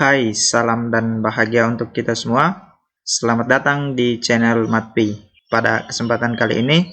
Hai, salam dan bahagia untuk kita semua. Selamat datang di channel Matpi. Pada kesempatan kali ini,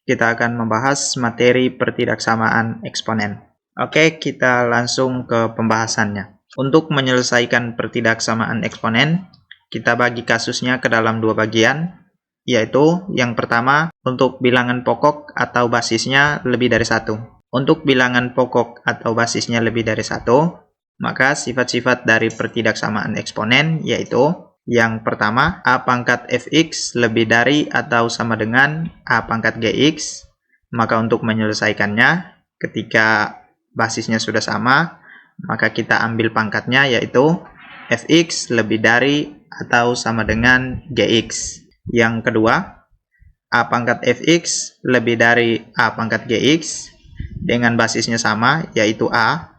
kita akan membahas materi pertidaksamaan eksponen. Oke, kita langsung ke pembahasannya. Untuk menyelesaikan pertidaksamaan eksponen, kita bagi kasusnya ke dalam dua bagian, yaitu yang pertama, untuk bilangan pokok atau basisnya lebih dari satu. Untuk bilangan pokok atau basisnya lebih dari satu, maka sifat-sifat dari pertidaksamaan eksponen yaitu yang pertama, A pangkat fx lebih dari atau sama dengan A pangkat gx. Maka untuk menyelesaikannya, ketika basisnya sudah sama, maka kita ambil pangkatnya yaitu fx lebih dari atau sama dengan gx. Yang kedua, A pangkat fx lebih dari A pangkat gx dengan basisnya sama yaitu A.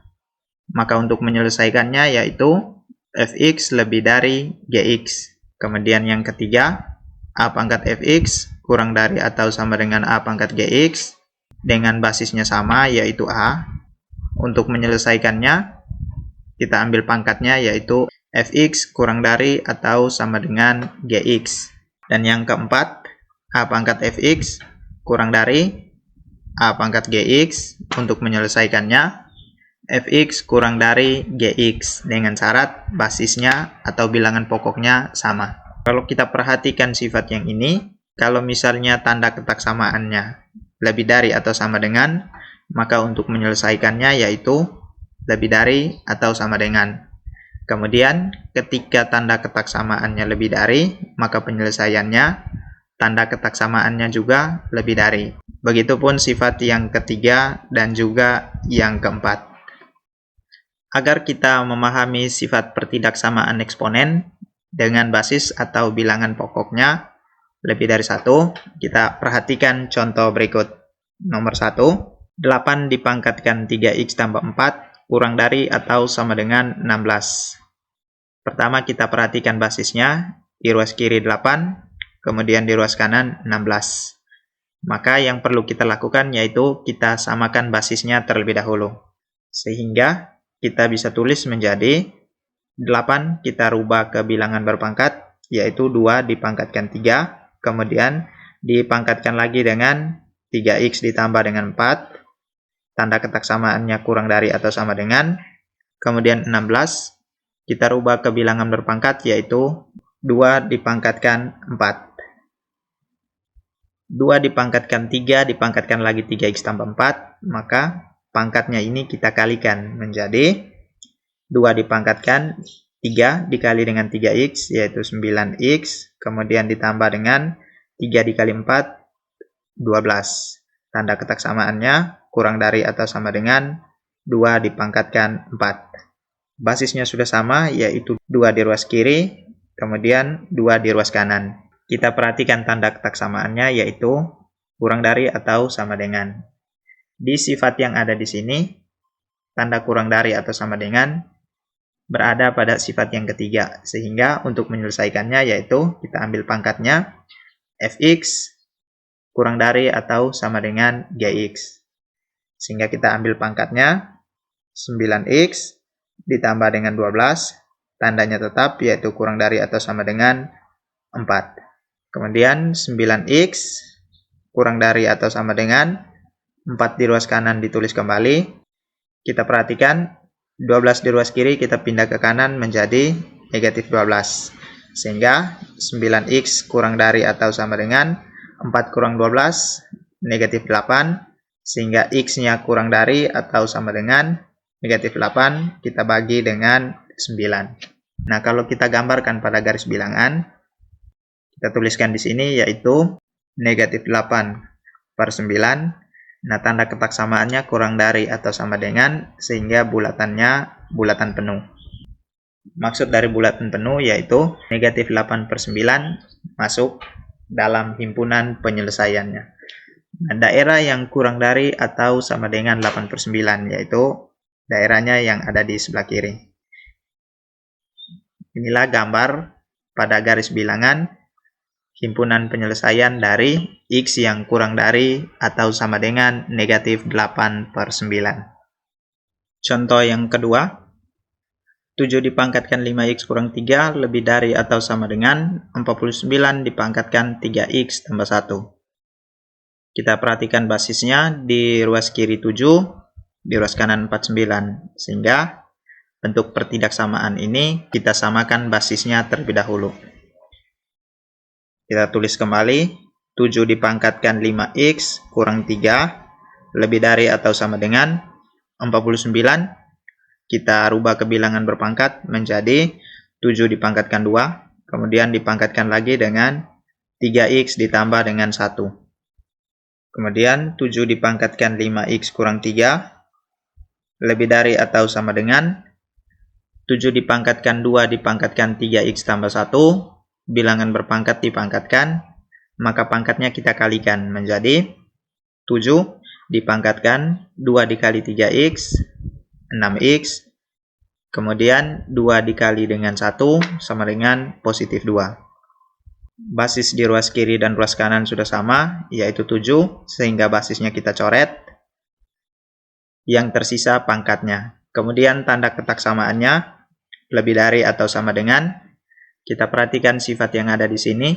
Maka untuk menyelesaikannya yaitu fx lebih dari gx. Kemudian yang ketiga, A pangkat fx kurang dari atau sama dengan A pangkat gx dengan basisnya sama yaitu A. Untuk menyelesaikannya, kita ambil pangkatnya yaitu fx kurang dari atau sama dengan gx. Dan yang keempat, A pangkat fx kurang dari A pangkat gx. Untuk menyelesaikannya, fx kurang dari gx dengan syarat basisnya atau bilangan pokoknya sama. Kalau kita perhatikan sifat yang ini, kalau misalnya tanda ketaksamaannya lebih dari atau sama dengan, maka untuk menyelesaikannya yaitu lebih dari atau sama dengan. Kemudian ketika tanda ketaksamaannya lebih dari, maka penyelesaiannya tanda ketaksamaannya juga lebih dari. Begitupun sifat yang ketiga dan juga yang keempat. Agar kita memahami sifat pertidaksamaan eksponen dengan basis atau bilangan pokoknya lebih dari satu, kita perhatikan contoh berikut. Nomor 1, 8 dipangkatkan 3x tambah 4 kurang dari atau sama dengan 16. Pertama kita perhatikan basisnya, di ruas kiri 8, kemudian di ruas kanan 16. Maka yang perlu kita lakukan yaitu kita samakan basisnya terlebih dahulu. Sehingga kita bisa tulis menjadi 8 kita rubah ke bilangan berpangkat, yaitu 2 dipangkatkan 3, kemudian dipangkatkan lagi dengan 3x ditambah dengan 4, tanda ketaksamaannya kurang dari atau sama dengan, kemudian 16, kita rubah ke bilangan berpangkat, yaitu 2 dipangkatkan 4. 2 dipangkatkan 3, dipangkatkan lagi 3x tambah 4, maka pangkatnya ini kita kalikan menjadi 2 dipangkatkan 3 dikali dengan 3x yaitu 9x, kemudian ditambah dengan 3 dikali 4, 12. Tanda ketaksamaannya kurang dari atau sama dengan 2 dipangkatkan 4. Basisnya sudah sama yaitu 2 di ruas kiri, kemudian 2 di ruas kanan. Kita perhatikan tanda ketaksamaannya yaitu kurang dari atau sama dengan. Di sifat yang ada di sini, tanda kurang dari atau sama dengan berada pada sifat yang ketiga. Sehingga untuk menyelesaikannya yaitu kita ambil pangkatnya fx kurang dari atau sama dengan gx. Sehingga kita ambil pangkatnya 9x ditambah dengan 12, tandanya tetap yaitu kurang dari atau sama dengan 4. Kemudian 9x kurang dari atau sama dengan 4 di ruas kanan ditulis kembali. Kita perhatikan 12 di ruas kiri kita pindah ke kanan menjadi negatif 12. Sehingga 9x kurang dari atau sama dengan 4 kurang 12 negatif 8. Sehingga x-nya kurang dari atau sama dengan negatif 8 kita bagi dengan 9. Nah, kalau kita gambarkan pada garis bilangan, kita tuliskan di sini yaitu negatif 8/9. Nah, tanda ketaksamaannya kurang dari atau sama dengan, sehingga bulatannya bulatan penuh. Maksud dari bulatan penuh yaitu negatif 8/9 masuk dalam himpunan penyelesaiannya. Nah, daerah yang kurang dari atau sama dengan 8/9 yaitu daerahnya yang ada di sebelah kiri. Inilah gambar pada garis bilangan himpunan penyelesaian dari x yang kurang dari atau sama dengan negatif 8/9. Contoh yang kedua, 7 dipangkatkan 5x kurang 3 lebih dari atau sama dengan 49 dipangkatkan 3x tambah 1. Kita perhatikan basisnya di ruas kiri 7, di ruas kanan 49. Sehingga bentuk pertidaksamaan ini kita samakan basisnya terlebih dahulu. Kita tulis kembali, 7 dipangkatkan 5x kurang 3 lebih dari atau sama dengan 49. Kita rubah ke bilangan berpangkat menjadi 7 dipangkatkan 2, kemudian dipangkatkan lagi dengan 3x ditambah dengan 1. Kemudian 7 dipangkatkan 5x kurang 3 lebih dari atau sama dengan 7 dipangkatkan 2 dipangkatkan 3x tambah 1. Bilangan berpangkat dipangkatkan, maka pangkatnya kita kalikan menjadi 7 dipangkatkan 2 dikali 3x, 6x, kemudian 2 dikali dengan 1 sama dengan positif 2. Basis di ruas kiri dan ruas kanan sudah sama, yaitu 7, sehingga basisnya kita coret. Yang tersisa pangkatnya. Kemudian tanda ketaksamaannya lebih dari atau sama dengan, kita perhatikan sifat yang ada di sini.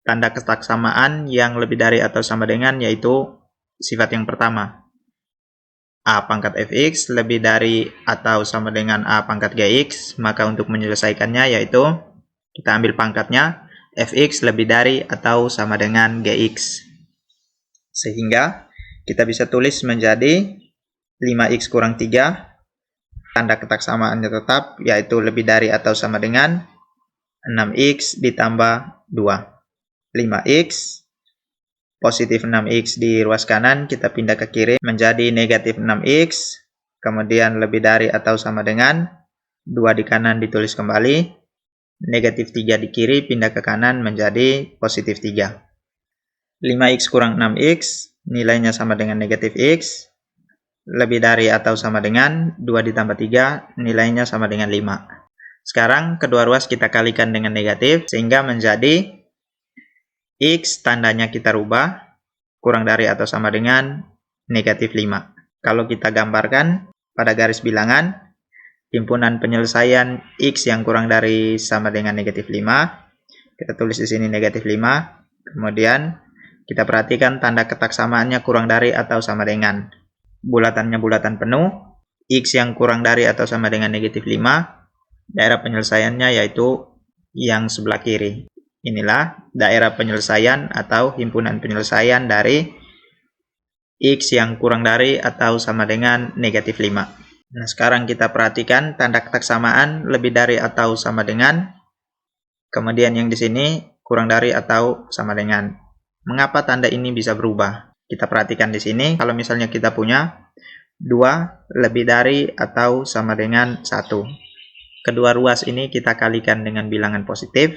Tanda ketaksamaan yang lebih dari atau sama dengan yaitu sifat yang pertama. A pangkat fx lebih dari atau sama dengan A pangkat gx, maka untuk menyelesaikannya yaitu kita ambil pangkatnya, fx lebih dari atau sama dengan gx. Sehingga kita bisa tulis menjadi 5x kurang 3, tanda ketaksamaannya tetap yaitu lebih dari atau sama dengan 6x ditambah 2. 5x, positif 6x di ruas kanan, kita pindah ke kiri menjadi negatif 6x, kemudian lebih dari atau sama dengan 2 di kanan ditulis kembali, negatif 3 di kiri pindah ke kanan menjadi positif 3. 5x kurang 6x, nilainya sama dengan negatif x, lebih dari atau sama dengan 2 ditambah 3, nilainya sama dengan 5. Sekarang kedua ruas kita kalikan dengan negatif, sehingga menjadi x tandanya kita rubah, kurang dari atau sama dengan negatif 5. Kalau kita gambarkan pada garis bilangan, himpunan penyelesaian x yang kurang dari sama dengan negatif 5, kita tulis di sini negatif 5, kemudian kita perhatikan tanda ketaksamaannya kurang dari atau sama dengan. Bulatannya bulatan penuh, x yang kurang dari atau sama dengan negatif 5, daerah penyelesaiannya yaitu yang sebelah kiri. Inilah daerah penyelesaian atau himpunan penyelesaian dari x yang kurang dari atau sama dengan negatif 5. Nah, sekarang kita perhatikan tanda ketaksamaan lebih dari atau sama dengan, kemudian yang di sini kurang dari atau sama dengan. Mengapa tanda ini bisa berubah? Kita perhatikan di sini, kalau misalnya kita punya 2 lebih dari atau sama dengan 1. Kedua ruas ini kita kalikan dengan bilangan positif.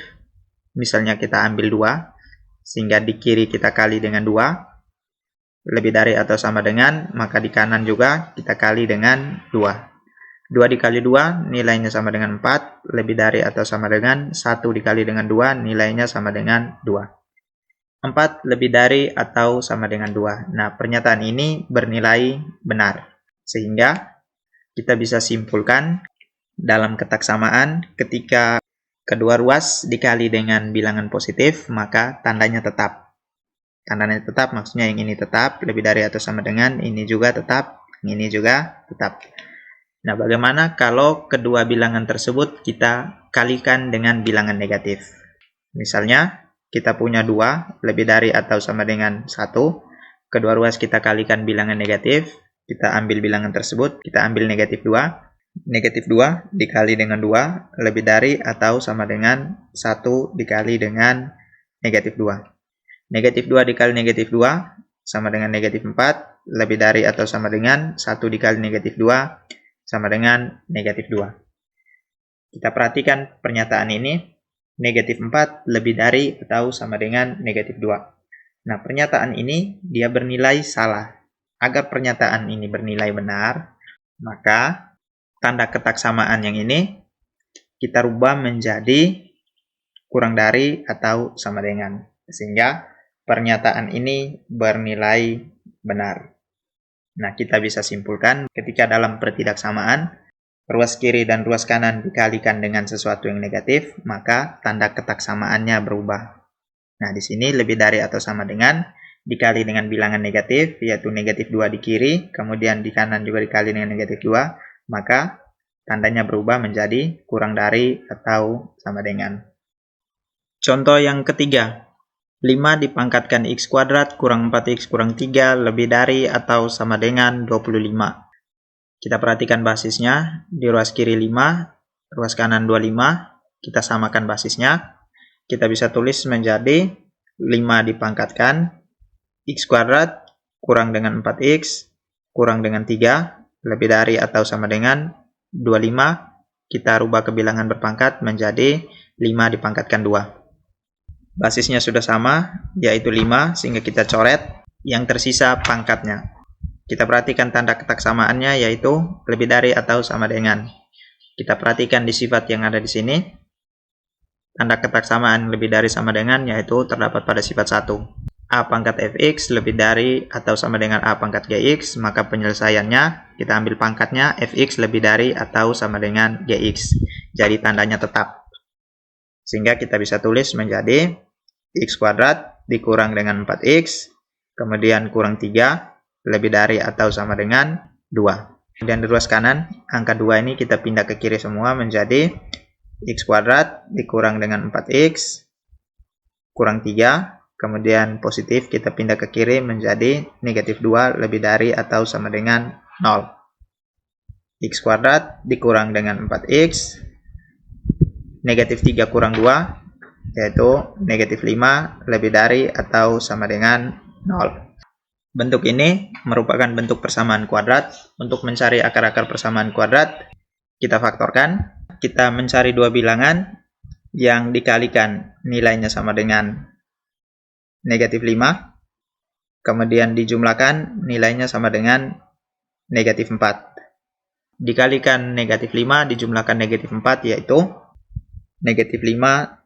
Misalnya kita ambil 2, sehingga di kiri kita kali dengan 2, lebih dari atau sama dengan, maka di kanan juga kita kali dengan 2. 2 dikali 2 nilainya sama dengan 4, lebih dari atau sama dengan 1 dikali dengan 2 nilainya sama dengan 2. 4 lebih dari atau sama dengan 2. Nah, pernyataan ini bernilai benar. Sehingga kita bisa simpulkan dalam ketaksamaan ketika kedua ruas dikali dengan bilangan positif, maka tandanya tetap. Tandanya tetap maksudnya yang ini tetap, lebih dari atau sama dengan, ini juga tetap, ini juga tetap. Nah, bagaimana kalau kedua bilangan tersebut kita kalikan dengan bilangan negatif? Misalnya, kita punya 2, lebih dari atau sama dengan 1. Kedua ruas kita kalikan bilangan negatif, kita ambil bilangan tersebut, kita ambil negatif 2. Negatif 2 dikali dengan 2 lebih dari atau sama dengan 1 dikali dengan negatif 2. Negatif 2 dikali negatif 2 sama dengan negatif 4, lebih dari atau sama dengan 1 dikali negatif 2 sama dengan negatif 2. Kita perhatikan pernyataan ini, negatif 4 lebih dari atau sama dengan negatif 2. Nah, pernyataan ini dia bernilai salah. Agar pernyataan ini bernilai benar, maka tanda ketaksamaan yang ini kita rubah menjadi kurang dari atau sama dengan, sehingga pernyataan ini bernilai benar. Nah, kita bisa simpulkan ketika dalam pertidaksamaan ruas kiri dan ruas kanan dikalikan dengan sesuatu yang negatif, maka tanda ketaksamaannya berubah. Nah, di sini lebih dari atau sama dengan dikali dengan bilangan negatif, yaitu negatif 2 di kiri, kemudian di kanan juga dikali dengan negatif 2, maka tandanya berubah menjadi kurang dari atau sama dengan. Contoh yang ketiga, 5 dipangkatkan x kuadrat kurang 4x kurang 3 lebih dari atau sama dengan 25. Kita perhatikan basisnya, di ruas kiri 5, ruas kanan 25, kita samakan basisnya. Kita bisa tulis menjadi 5 dipangkatkan x kuadrat kurang dengan 4x kurang dengan 3 lebih dari atau sama dengan 25. Kita rubah ke bilangan berpangkat menjadi 5 dipangkatkan 2. Basisnya sudah sama, yaitu 5, sehingga kita coret, yang tersisa pangkatnya. Kita perhatikan tanda ketaksamaannya, yaitu lebih dari atau sama dengan. Kita perhatikan di sifat yang ada di sini. Tanda ketaksamaan lebih dari sama dengan, yaitu terdapat pada sifat 1. A pangkat fx lebih dari atau sama dengan A pangkat gx, maka penyelesaiannya kita ambil pangkatnya fx lebih dari atau sama dengan gx. Jadi tandanya tetap. Sehingga kita bisa tulis menjadi x kuadrat dikurang dengan 4x, kemudian kurang 3, lebih dari atau sama dengan 2. Kemudian di ruas kanan, angka 2 ini kita pindah ke kiri semua menjadi x kuadrat dikurang dengan 4x, kurang 3, kemudian positif kita pindah ke kiri menjadi negatif 2 lebih dari atau sama dengan 0. X kuadrat dikurang dengan 4x, negatif 3 kurang 2, yaitu negatif 5 lebih dari atau sama dengan 0. Bentuk ini merupakan bentuk persamaan kuadrat. Untuk mencari akar-akar persamaan kuadrat, kita faktorkan. Kita mencari dua bilangan yang dikalikan nilainya sama dengan negatif 5. Kemudian dijumlahkan nilainya sama dengan negatif 4. Dikalikan negatif 5 dijumlahkan negatif 4, yaitu negatif 5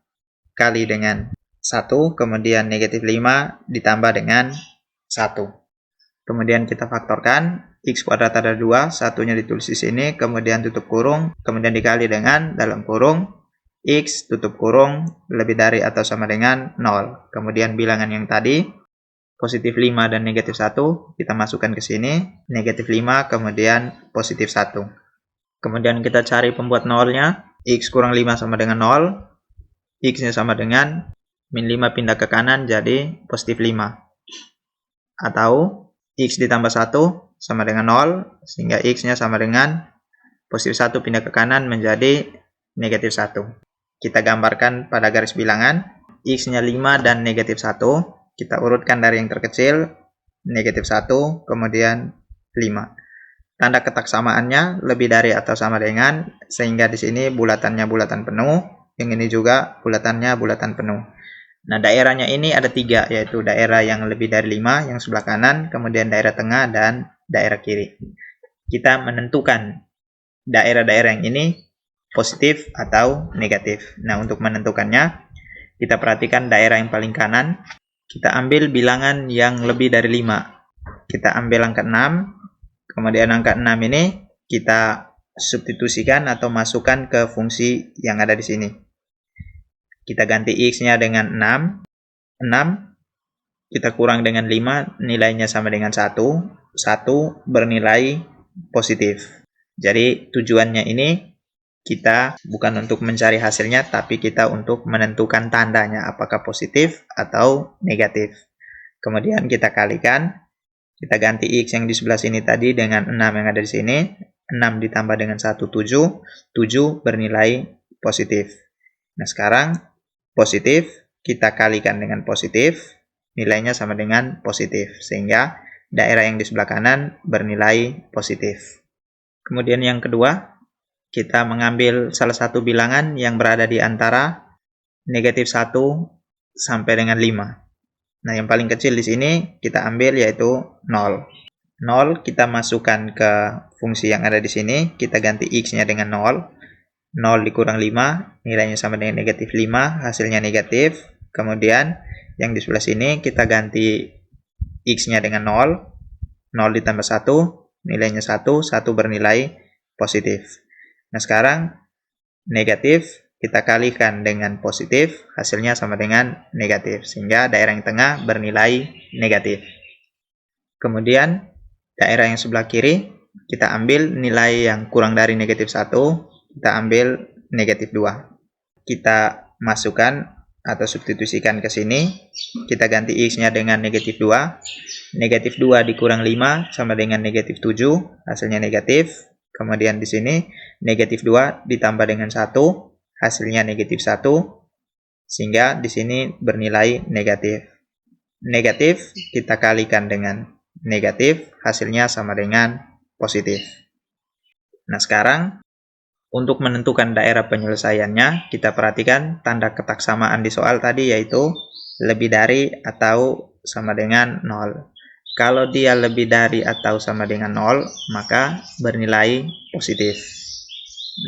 kali dengan 1, kemudian negatif 5 ditambah dengan 1. Kemudian kita faktorkan, x kuadrat ada 2, satunya ditulis di sini, kemudian tutup kurung, kemudian dikali dengan dalam kurung, x tutup kurung lebih dari atau sama dengan 0. Kemudian bilangan yang tadi, positif 5 dan negatif 1, kita masukkan ke sini, negatif 5, kemudian positif 1. Kemudian kita cari pembuat nolnya, x kurang 5 sama dengan 0, x-nya sama dengan min 5 pindah ke kanan jadi positif 5. Atau x ditambah 1 sama dengan 0, sehingga x-nya sama dengan positif 1 pindah ke kanan menjadi negatif 1. Kita gambarkan pada garis bilangan, x-nya 5 dan negatif 1, kita urutkan dari yang terkecil, negatif 1, kemudian 5. Tanda ketaksamaannya lebih dari atau sama dengan, sehingga di sini bulatannya bulatan penuh, yang ini juga bulatannya bulatan penuh. Nah, daerahnya ini ada 3, yaitu daerah yang lebih dari 5, yang sebelah kanan, kemudian daerah tengah, dan daerah kiri. Kita menentukan daerah-daerah yang ini positif atau negatif. Nah, untuk menentukannya, kita perhatikan daerah yang paling kanan. Kita ambil bilangan yang lebih dari 5. Kita ambil angka 6, kemudian angka 6 ini kita substitusikan atau masukkan ke fungsi yang ada di sini. Kita ganti x-nya dengan 6. 6 kita kurang dengan 5, nilainya sama dengan 1. 1 bernilai positif. Jadi tujuannya ini kita bukan untuk mencari hasilnya, tapi kita untuk menentukan tandanya apakah positif atau negatif. Kemudian kita kalikan, kita ganti x yang di sebelah sini tadi dengan 6 yang ada di sini. 6 ditambah dengan 1, 7. 7 bernilai positif. Nah, sekarang positif kita kalikan dengan positif, nilainya sama dengan positif, sehingga daerah yang di sebelah kanan bernilai positif. Kemudian yang kedua, kita mengambil salah satu bilangan yang berada di antara negatif 1 sampai dengan 5. Nah, yang paling kecil di sini kita ambil yaitu 0. 0 kita masukkan ke fungsi yang ada di sini, kita ganti x-nya dengan 0. 0 dikurang 5, nilainya sama dengan negatif 5, hasilnya negatif. Kemudian yang di sebelah sini kita ganti x-nya dengan 0. 0 ditambah 1, nilainya 1, 1 bernilai positif. Nah, sekarang negatif kita kalikan dengan positif, hasilnya sama dengan negatif. Sehingga daerah yang tengah bernilai negatif. Kemudian daerah yang sebelah kiri, kita ambil nilai yang kurang dari negatif 1, kita ambil negatif 2. Kita masukkan atau substitusikan ke sini, kita ganti x-nya dengan negatif 2. Negatif 2 dikurang 5 sama dengan negatif 7, hasilnya negatif. Kemudian di sini negatif 2 ditambah dengan 1, hasilnya negatif 1, sehingga di sini bernilai negatif. Negatif kita kalikan dengan negatif, hasilnya sama dengan positif. Nah, sekarang untuk menentukan daerah penyelesaiannya, kita perhatikan tanda ketak samaan di soal tadi, yaitu lebih dari atau sama dengan 0. Kalau dia lebih dari atau sama dengan 0, maka bernilai positif.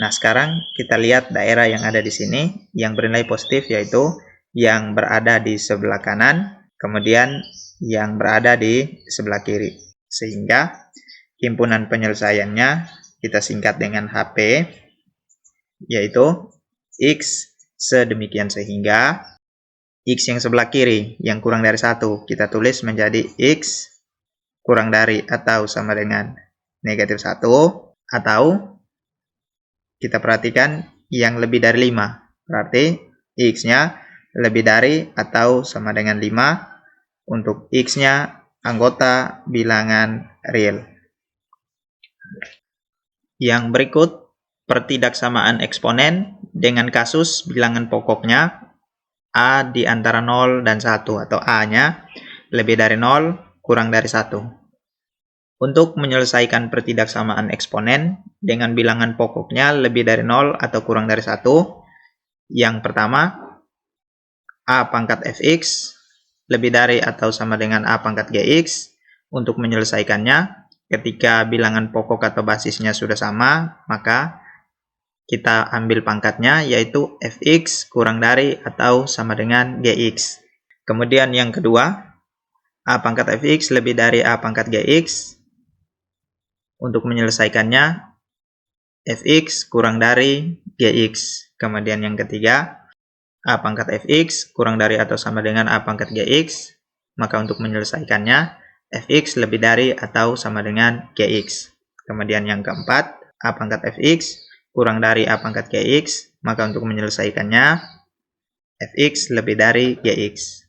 Nah, sekarang kita lihat daerah yang ada di sini yang bernilai positif, yaitu yang berada di sebelah kanan, kemudian yang berada di sebelah kiri. Sehingga himpunan penyelesaiannya kita singkat dengan HP, yaitu X sedemikian sehingga X yang sebelah kiri yang kurang dari 1 kita tulis menjadi X kurang dari atau sama dengan negatif 1, atau kita perhatikan yang lebih dari 5, berarti X-nya lebih dari atau sama dengan 5 untuk X-nya anggota bilangan real. Yang berikut pertidaksamaan eksponen dengan kasus bilangan pokoknya A di antara 0 dan 1, atau A-nya lebih dari 0 kurang dari 1. Untuk menyelesaikan pertidaksamaan eksponen dengan bilangan pokoknya lebih dari 0 atau kurang dari 1, yang pertama, A pangkat fx lebih dari atau sama dengan A pangkat gx. Untuk menyelesaikannya, ketika bilangan pokok atau basisnya sudah sama, maka kita ambil pangkatnya, yaitu fx kurang dari atau sama dengan gx. Kemudian yang kedua, A pangkat fx lebih dari A pangkat gx. Untuk menyelesaikannya, fx kurang dari gx. Kemudian yang ketiga, A pangkat fx kurang dari atau sama dengan A pangkat gx. Maka untuk menyelesaikannya, fx lebih dari atau sama dengan gx. Kemudian yang keempat, A pangkat fx kurang dari A pangkat gx. Maka untuk menyelesaikannya, fx lebih dari gx.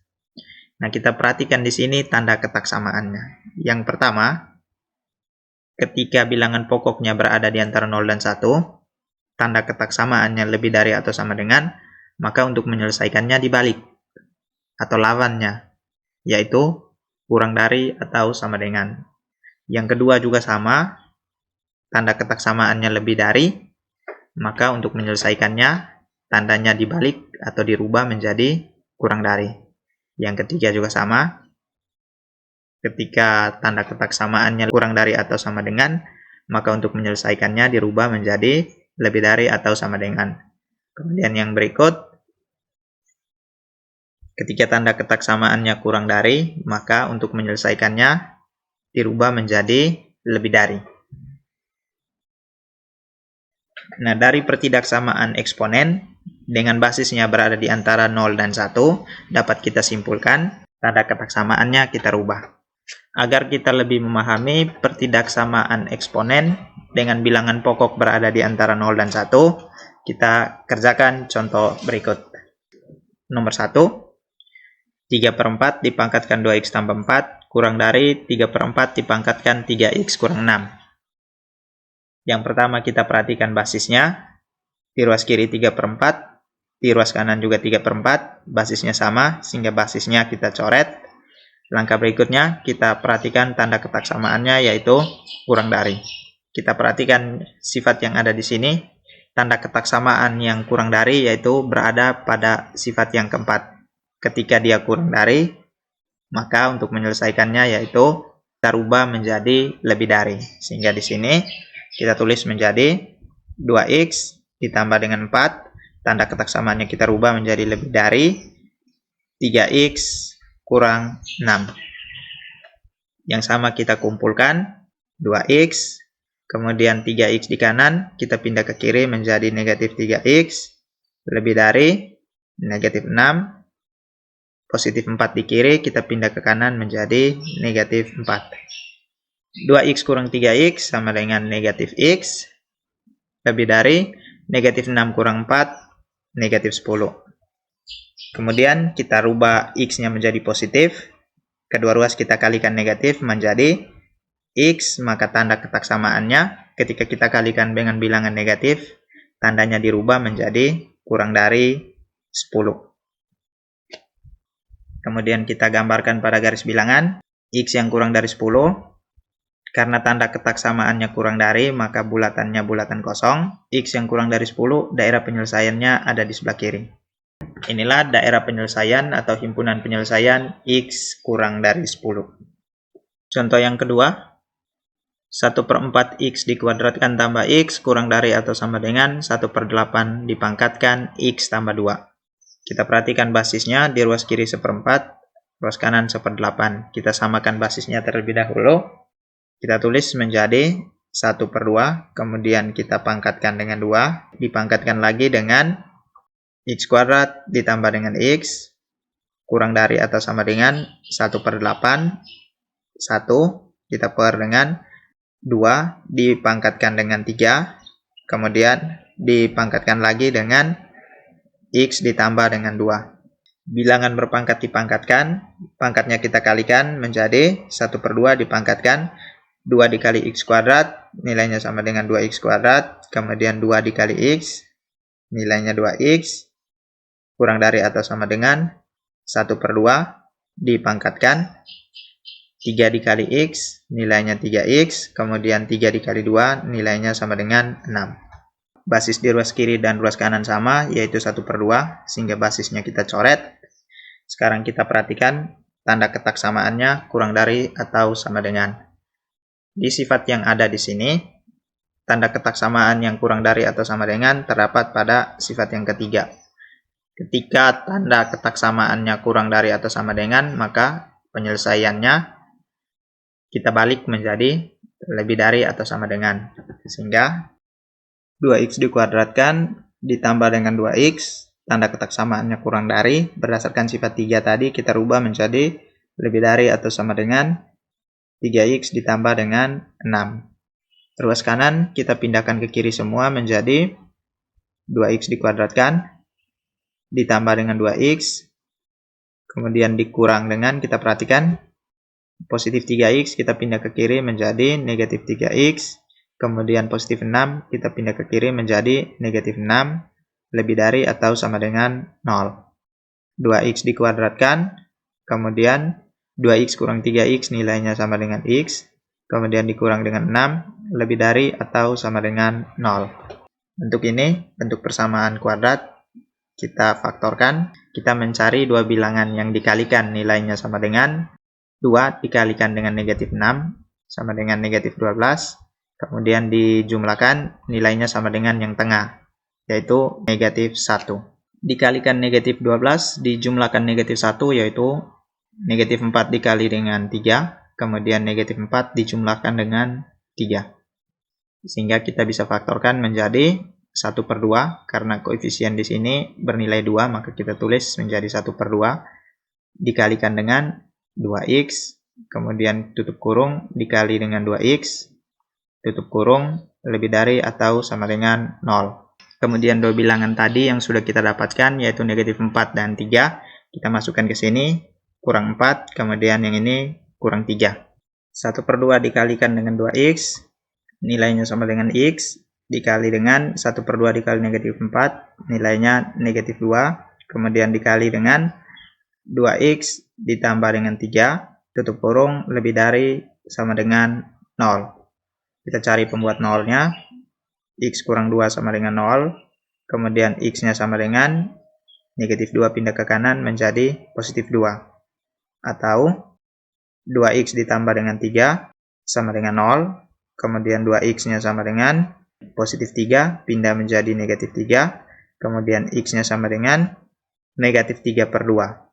Nah, kita perhatikan di sini tanda ketak samaannya. Yang pertama, ketika bilangan pokoknya berada di antara 0 dan 1, tanda ketak samaannya lebih dari atau sama dengan, maka untuk menyelesaikannya dibalik atau lawannya, yaitu kurang dari atau sama dengan. Yang kedua juga sama, tanda ketak samaannya lebih dari, maka untuk menyelesaikannya tandanya dibalik atau dirubah menjadi kurang dari. Yang ketiga juga sama, ketika tanda ketak samaannya kurang dari atau sama dengan, maka untuk menyelesaikannya dirubah menjadi lebih dari atau sama dengan. Kemudian yang berikut, ketika tanda ketak samaannya kurang dari, maka untuk menyelesaikannya dirubah menjadi lebih dari. Nah, dari pertidaksamaan eksponen dengan basisnya berada di antara 0 dan 1, dapat kita simpulkan tanda ketak samaannya kita rubah. Agar kita lebih memahami pertidaksamaan eksponen dengan bilangan pokok berada di antara 0 dan 1, kita kerjakan contoh berikut. Nomor 1, 3/4 dipangkatkan 2x tambah 4 kurang dari 3/4 dipangkatkan 3x kurang 6. Yang pertama kita perhatikan basisnya, di ruas kiri 3/4, di ruas kanan juga 3/4, basisnya sama sehingga basisnya kita coret. Langkah berikutnya kita perhatikan tanda ketak samaannya, yaitu kurang dari. Kita perhatikan sifat yang ada di sini, tanda ketak samaan yang kurang dari yaitu berada pada sifat yang keempat. Ketika dia kurang dari, maka untuk menyelesaikannya yaitu kita rubah menjadi lebih dari. Sehingga di sini kita tulis menjadi 2x ditambah dengan 4, tanda ketak samaannya kita rubah menjadi lebih dari 3x kurang 6. Yang sama kita kumpulkan, 2x kemudian 3x di kanan, kita pindah ke kiri menjadi negatif 3x, lebih dari negatif 6, positif 4 di kiri, kita pindah ke kanan menjadi negatif 4. 2x kurang 3x sama dengan negatif x, lebih dari negatif 6 kurang 4, negatif 10. Kemudian kita rubah x-nya menjadi positif, kedua ruas kita kalikan negatif menjadi x, maka tanda ketaksamaannya ketika kita kalikan dengan bilangan negatif, tandanya dirubah menjadi kurang dari 10. Kemudian kita gambarkan pada garis bilangan, x yang kurang dari 10, karena tanda ketaksamaannya kurang dari, maka bulatannya bulatan kosong. X yang kurang dari 10, daerah penyelesaiannya ada di sebelah kiri. Inilah daerah penyelesaian atau himpunan penyelesaian x kurang dari 10. Contoh yang kedua, 1/4 x dikuadratkan tambah x kurang dari atau sama dengan 1/8 dipangkatkan x tambah 2. Kita perhatikan basisnya di ruas kiri 1/4, ruas kanan 1/8. Kita samakan basisnya terlebih dahulu. Kita tulis menjadi 1/2, kemudian kita pangkatkan dengan 2, dipangkatkan lagi dengan x kuadrat ditambah dengan x kurang dari atau sama dengan 1/8, 1, kita per dengan 2 dipangkatkan dengan 3, kemudian dipangkatkan lagi dengan x ditambah dengan 2. Bilangan berpangkat dipangkatkan, pangkatnya kita kalikan menjadi 1/2 dipangkatkan 2 dikali x kuadrat, nilainya sama dengan 2x kuadrat, kemudian 2 dikali x, nilainya 2x, kurang dari atau sama dengan 1/2 dipangkatkan 3 dikali x, nilainya 3x, kemudian 3 dikali 2, nilainya sama dengan 6. Basis di ruas kiri dan ruas kanan sama, yaitu 1/2, sehingga basisnya kita coret. Sekarang kita perhatikan tanda ketaksamaannya kurang dari atau sama dengan. Di sifat yang ada di sini, tanda ketaksamaan yang kurang dari atau sama dengan terdapat pada sifat yang ketiga. Ketika tanda ketaksamaannya kurang dari atau sama dengan, maka penyelesaiannya kita balik menjadi lebih dari atau sama dengan. Sehingga 2x dikuadratkan ditambah dengan 2x, tanda ketaksamaannya kurang dari, berdasarkan sifat 3 tadi kita rubah menjadi lebih dari atau sama dengan 3x ditambah dengan 6. Ruas kanan kita pindahkan ke kiri semua menjadi 2x dikuadratkan ditambah dengan 2x, kemudian dikurang dengan, kita perhatikan positif 3x kita pindah ke kiri menjadi negatif 3x, kemudian positif 6 kita pindah ke kiri menjadi negatif 6, lebih dari atau sama dengan 0. 2x dikuadratkan, kemudian 2x kurang 3x nilainya sama dengan x, kemudian dikurang dengan 6, lebih dari atau sama dengan 0. Bentuk ini, bentuk persamaan kuadrat, kita faktorkan, kita mencari dua bilangan yang dikalikan nilainya sama dengan 2 dikalikan dengan negatif 6 sama dengan negatif 12, kemudian dijumlahkan nilainya sama dengan yang tengah, yaitu negatif 1. Dikalikan negatif 12 dijumlahkan negatif 1, yaitu negatif 4 dikali dengan 3, kemudian negatif 4 dijumlahkan dengan 3. Sehingga kita bisa faktorkan menjadi 1/2, karena koefisien di sini bernilai 2, maka kita tulis menjadi 1/2 dikalikan dengan 2x, kemudian tutup kurung dikali dengan 2x, tutup kurung, lebih dari atau sama dengan 0. Kemudian dua bilangan tadi yang sudah kita dapatkan, yaitu negatif 4 dan 3, kita masukkan ke sini, kurang 4, kemudian yang ini kurang 3. 1/2 dikalikan dengan 2x, nilainya sama dengan x, dikali dengan 1/2 dikali negatif 4, nilainya negatif 2, kemudian dikali dengan 2x ditambah dengan 3, tutup kurung, lebih dari sama dengan 0. Kita cari pembuat nolnya, x kurang 2 sama dengan 0, kemudian x-nya sama dengan negatif 2 pindah ke kanan menjadi positif 2, atau 2x ditambah dengan 3 sama dengan 0, kemudian 2x-nya sama dengan positif 3 pindah menjadi negatif 3, kemudian x-nya sama dengan negatif 3/2.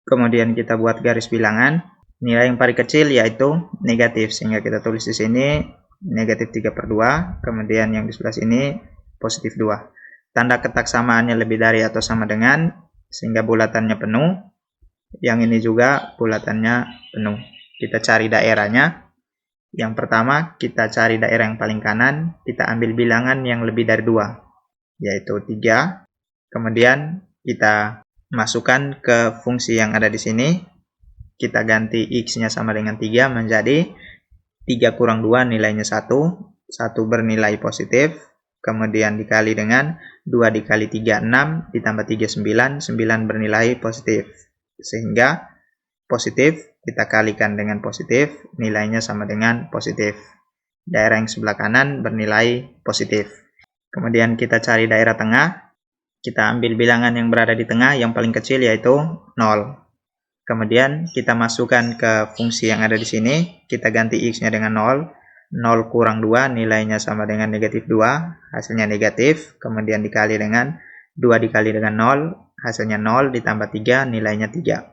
Kemudian kita buat garis bilangan, nilai yang paling kecil yaitu negatif, sehingga kita tulis di sini negatif 3/2, kemudian yang di sebelah sini positif 2. Tanda ketak samaannya lebih dari atau sama dengan, sehingga bulatannya penuh. Yang ini juga bulatannya penuh. Kita cari daerahnya. Yang pertama, kita cari daerah yang paling kanan, kita ambil bilangan yang lebih dari 2, yaitu 3. Kemudian kita masukkan ke fungsi yang ada di sini. Kita ganti X-nya sama dengan 3 menjadi 3 kurang 2 nilainya 1. 1 bernilai positif. Kemudian dikali dengan 2 dikali 3, 6. Ditambah 3, 9. 9 bernilai positif. Sehingga positif kita kalikan dengan positif. Nilainya sama dengan positif. Daerah yang sebelah kanan bernilai positif. Kemudian kita cari daerah tengah. Kita ambil bilangan yang berada di tengah, yang paling kecil yaitu 0. Kemudian kita masukkan ke fungsi yang ada di sini. Kita ganti X-nya dengan 0. 0 kurang 2 nilainya sama dengan negatif 2. Hasilnya negatif. Kemudian dikali dengan 2 dikali dengan 0. Hasilnya 0 ditambah 3 nilainya 3.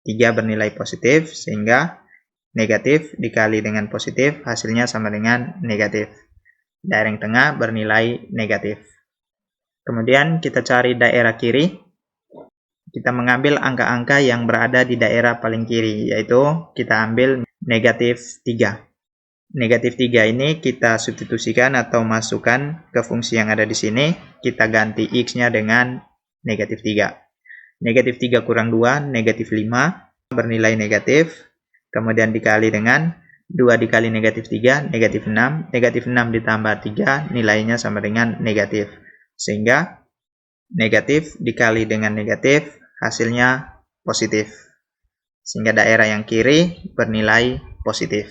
3 bernilai positif, sehingga negatif dikali dengan positif hasilnya sama dengan negatif. Daerah yang tengah bernilai negatif. Kemudian kita cari daerah kiri. Kita mengambil angka-angka yang berada di daerah paling kiri, yaitu kita ambil negatif 3. Negatif 3 ini kita substitusikan atau masukkan ke fungsi yang ada di sini. Kita ganti X-nya dengan negatif 3. Negatif 3 kurang 2, negatif 5, bernilai negatif. Kemudian dikali dengan 2 dikali negatif 3, negatif 6. Negatif 6 ditambah 3, nilainya sama dengan negatif. Sehingga negatif dikali dengan negatif, hasilnya positif. Sehingga daerah yang kiri bernilai positif.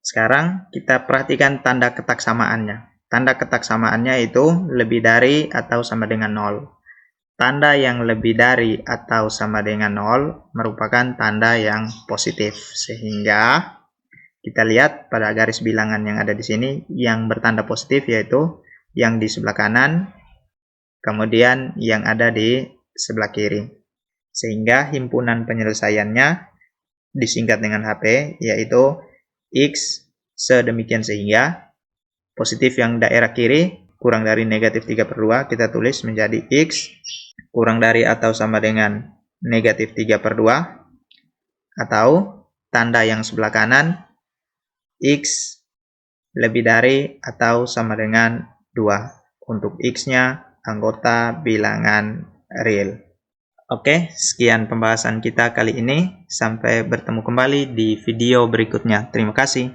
Sekarang kita perhatikan tanda ketak samaannya. Tanda ketak samaannya itu lebih dari atau sama dengan 0. Tanda yang lebih dari atau sama dengan 0 merupakan tanda yang positif. Sehingga kita lihat pada garis bilangan yang ada di sini, yang bertanda positif yaitu yang di sebelah kanan, kemudian yang ada di sebelah kiri. Sehingga himpunan penyelesaiannya disingkat dengan HP, yaitu X sedemikian sehingga positif yang daerah kiri kurang dari negatif 3/2 kita tulis menjadi X kurang dari atau sama dengan negatif 3/2, atau tanda yang sebelah kanan X lebih dari atau sama dengan 2 untuk X-nya anggota bilangan real. Oke, sekian pembahasan kita kali ini. Sampai bertemu kembali di video berikutnya. Terima kasih.